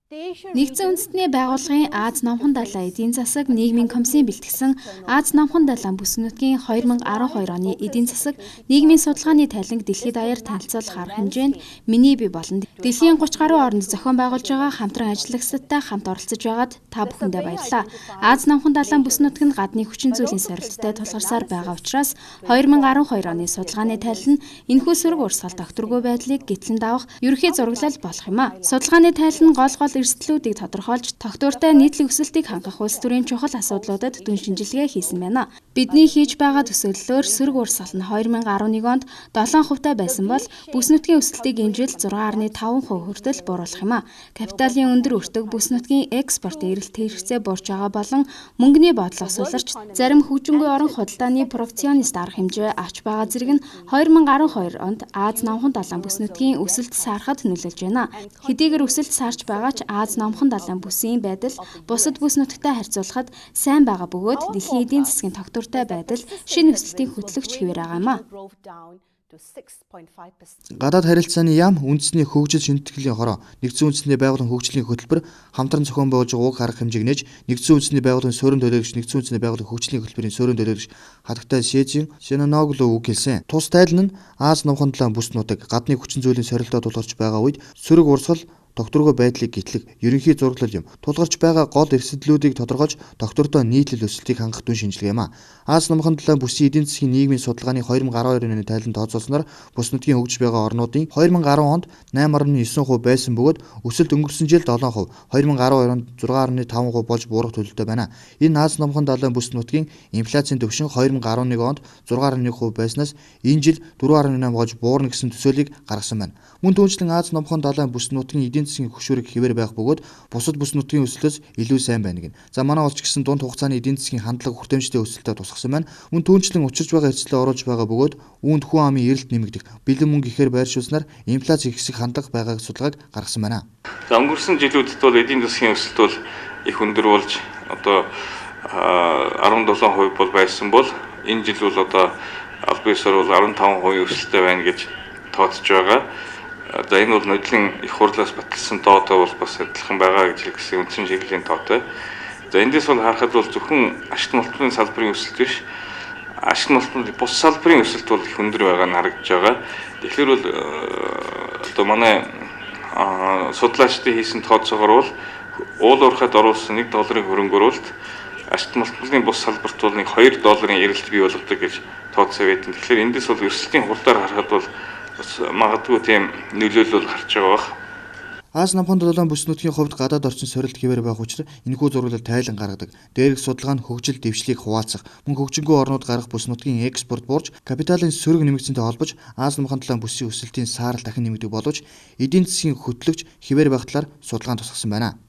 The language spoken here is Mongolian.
Нэгдсэн үндэстний байгууллагын Аз номхон далайн эдийн засаг нийгмийн комиссийн бэлтгэсэн Аз номхон далайн бүс нутгийн 2012 оны эдийн засаг нийгмийн судалгааны тайланг дэлхийд даяар танилцуулах арга хэмжээнд миний бие болон дэлхийн 30 гаруй орнд зохион байгуулж байгаа хамтран ажиллагчдтай хамт оролцож байгаад та бүхэндээ баярлалаа. Аз номхон далайн бүс нутгийн гадны хүчин зүйлийн сорилттой тулгарсаар байгаа учраас 2012 оны судалгааны тайлан энэхүү сөрөг урсгал тогтворгүй байдлыг гитлэн давах ерөнхий зураглал болох юм а. Судалгааны тайлан гол эрсдлүүдийг тодорхойлж, тогтвортой нийтлэг өсөлтийг хангах улс төрийн чухал асуудлуудад дүн шинжилгээ хийсэн байна. Бидний хийж байгаа төсөөллөөр сөрөг урсгал нь 2011 онд 7% байсан бол бүс нутгийн өсөлтийг энэ жил 6.5% хүртэл бууруулах юм а. Капиталын өндөр өртөг бүс нутгийн экспорт эрэлт хэрэгцээ буурч байгаа болон мөнгөний бодлого суларч зарим хөгжингүй орон худалдааны протекционист арга хэмжээ авч байгаа зэрэг нь 2012 онд Аз номхон далайн бүс нутгийн өсөлт саарахад нөлөөлж байна. Хэдийгээр өсөлт саарч байгаа ч Аз номхон далайн бүсийн байдал бусад бүс нутагтай харьцуулахад сайн байгаа бөгөөд дэлхийн эдийн засгийн тогтвортой байдал шинэ өсөлтийг хөтлөгч хэвээр байгаа юм а. Гадаад харилцааны яам, үндэсний хөгжил шинэтгэлийн хороо, нэгдсэн үндэсний байгууллагын хөгжлийн хөтөлбөр хамтран зохион байгуулж байгаа уг арга хэмжээг нээж нэгдсэн үндэсний байгууллагын суурин төлөөлөгч, нэгдсэн үндэсний байгууллагын хөгжлийн хөтөлбөрийн суурин төлөөлөгч хатагтай Шэжин Шиноноглу үг хэлсэн. Тус тайлан нь Аз номхон далайн бүс нутаг гадны хүчин зүйлийн сорилтод тулгарч байгаа үед сөрөг урсгал тогтворгүй байдлыг гитлэг ерөнхий зураглал юм. Тулгарч байгаа гол эрсдлүүдийг тодорхойлж тогтвортой нийтлэл өсөлтийг хангах дүн шинжилгээ юм а. Аз номхон далайн бүсийн эдийн засгийн нийгмийн судалгааны 2012 оны тайланд тооцоолсноор бүс нутгийн хөгжиж байгаа орнуудын 2010 онд 8.9% байсан бөгөөд өсөлт өнгөрсөн жил 7%, 2012 онд 6.5% болж буурах төлөвтэй байна. Энэ Аз номхон далайн бүс нутгийн инфляцийн түвшин 2011 онд 6.1% байснаас энэ жил 4.8 болж буурна гэсэн төсөөллийг гаргасан байна. Мөн түүнчлэн Аз номхон далайн бүс нутгийн эдийн засгийн хөшүүрэг хэвээр байх бөгөөд бусад бүс нутгийн өсөлтөөс илүү сайн байна гэнэ. За манай улс ч гэсэн дунд хугацааны эдийн засгийн хандлага хүртээмжтэй өсөлтөд тусгасан байна. Мөн түүнчлэн учирч байгаа эрсдлээ оруулж байгаа бөгөөд үүнд хүн амын эрэлт нэмэгдэх, бэлэн мөнгө ихээр байршуулснаар инфляц ихсэх хандлага байгааг судалгааг гаргасан байна. За өнгөрсөн жилүүдэд бол эдийн засгийн өсөлт бол их өндөр болж одоо 17% бол байсан бол энэ жил бол одоо аль биесээр бол 15% өсөлттэй байна гэж тооцож байгаа. За энэ бол нодлын их хурлаас баталсан тоотой бол бас адилхан байгаа гэж хэлсэн үндсэн чиглэлийн тоотой. За эндээс бол харахад бол зөвхөн ашигт мултны салбарын өсөлт биш, ашигт мултны бус салбарын өсөлт бол их өндөр байгаа нь харагдаж байгаа. Тэгэхээр бол одоо манай судлаачдын хийсэн тооцоогоор бол уул уурхайд оруулсан $1 хөрөнгө оруулалт ашигт мултны бус салбарт бол $2 эрэлт бий болгодог гэж тооцоо байдаг. Тэгэхээр эндээс бол өсөлтийн хурдаар харахад бол магадгүй тийм нөлөөлөл гарч байгаа бах. Аз номхон далайн бүс нутгийн хувьд гадаад орчин сорилт хэвээр байх учраас энэхүү зураглал тайлан гаргадаг. Дээрх судалгаа нь хөгжил дэвшлийг хуваалцах, мөн хөгжингүй орнууд гарах бүс нутгийн экспорт буурж, капиталын сөрөг нэмэгдсэнтэй холбож Аз номхон далайн бүсийн өсөлтийн саарал дахин нэмэгдэх боловч эдийн засгийн хөтлөгч хэвээр байх талаар судалгаанд тусгасан байна.